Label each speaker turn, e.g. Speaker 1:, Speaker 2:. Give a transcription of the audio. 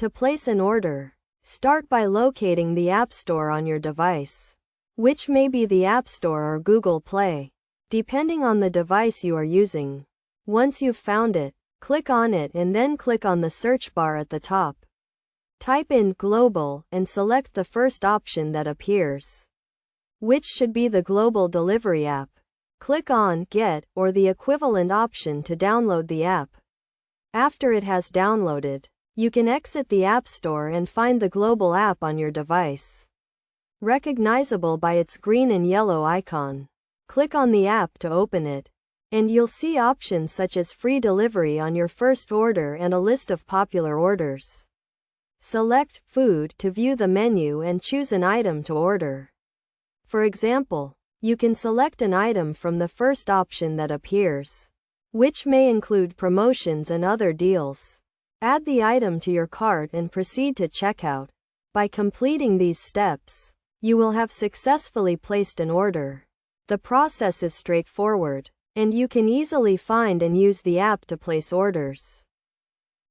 Speaker 1: To place an order, start by locating the App Store on your device, which may be the App Store or Google Play, depending on the device you are using. Once you've found it, click on it and then click on the search bar at the top. Type in Global and select the first option that appears, which should be the Global Delivery app. Click on Get or the equivalent option to download the app. After it has downloaded, you can exit the App Store and find the Global app on your device, recognizable by its green and yellow icon. Click on the app to open it, and you'll see options such as free delivery on your first order and a list of popular orders. Select Food to view the menu and choose an item to order. For example, you can select an item from the first option that appears, which may include promotions and other deals. Add the item to your cart and proceed to checkout. By completing these steps, you will have successfully placed an order. The process is straightforward, and you can easily find and use the app to place orders.